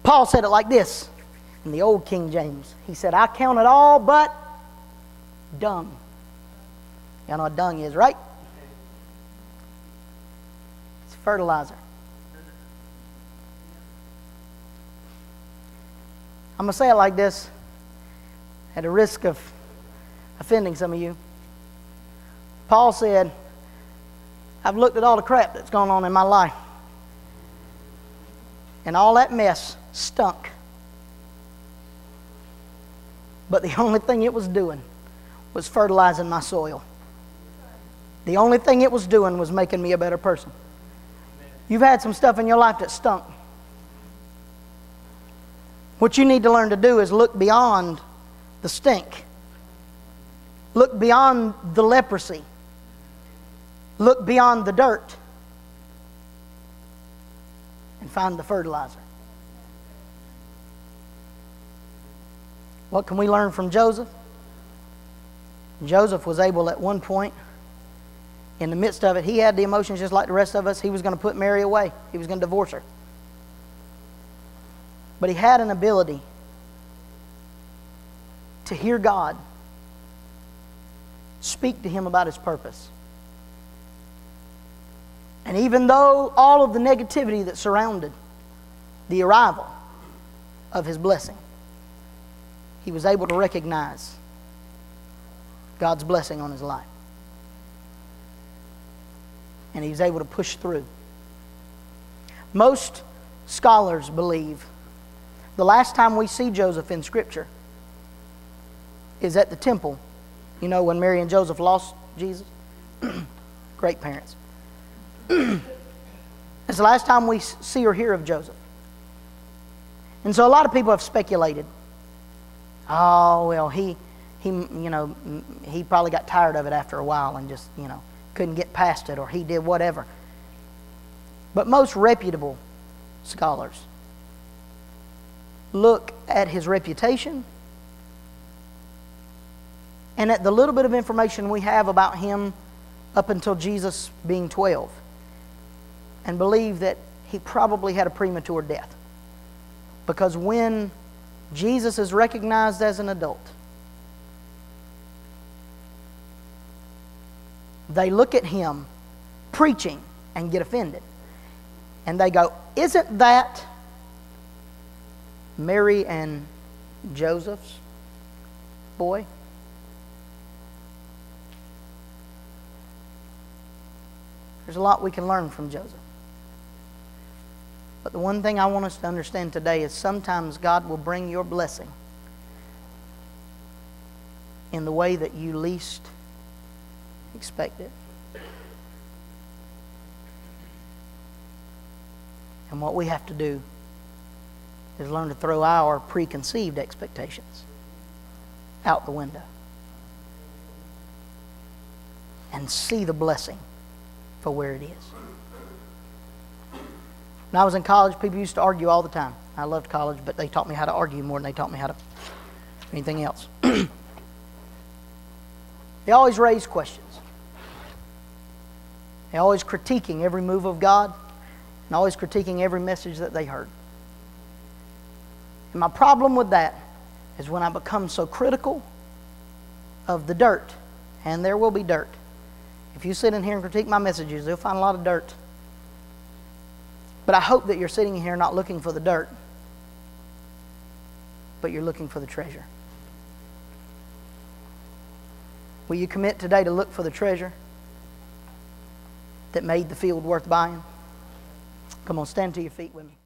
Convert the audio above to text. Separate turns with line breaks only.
Paul said it like this in the old King James. He said, I count it all but dung. Y'all know what dung is, right? It's fertilizer. I'm going to say it like this, at the risk of offending some of you. Paul said, I've looked at all the crap that's gone on in my life, and all that mess stunk. But the only thing it was doing was fertilizing my soil. The only thing it was doing was making me a better person. You've had some stuff in your life that stunk. What you need to learn to do is look beyond the stink. Look beyond the leprosy. Look beyond the dirt. And find the fertilizer. What can we learn from Joseph? Joseph was able at one point, in the midst of it, he had the emotions just like the rest of us. He was going to put Mary away. He was going to divorce her. But he had an ability to hear God speak to him about his purpose. And even though all of the negativity that surrounded the arrival of his blessing, he was able to recognize God's blessing on his life. And he was able to push through. Most scholars believe the last time we see Joseph in Scripture is at the temple. You know, when Mary and Joseph lost Jesus? Great parents. It's the last time we see or hear of Joseph. And so a lot of people have speculated. Oh, well, he probably got tired of it after a while and just, couldn't get past it, or he did whatever. But most reputable scholars look at his reputation and at the little bit of information we have about him up until Jesus being 12, and believe that he probably had a premature death. Because when Jesus is recognized as an adult, they look at him preaching and get offended. And they go, isn't that Mary and Joseph's boy? There's a lot we can learn from Joseph. But the one thing I want us to understand today is sometimes God will bring your blessing in the way that you least expect it. And what we have to do is learn to throw our preconceived expectations out the window and see the blessing for where it is. When I was in college, people used to argue all the time. I loved college, but they taught me how to argue more than they taught me how to anything else. They always raised questions. They always critiquing every move of God and always critiquing every message that they heard. And my problem with that is when I become so critical of the dirt, and there will be dirt. If you sit in here and critique my messages, you'll find a lot of dirt. But I hope that you're sitting here not looking for the dirt, but you're looking for the treasure. Will you commit today to look for the treasure that made the field worth buying? Come on, stand to your feet with me.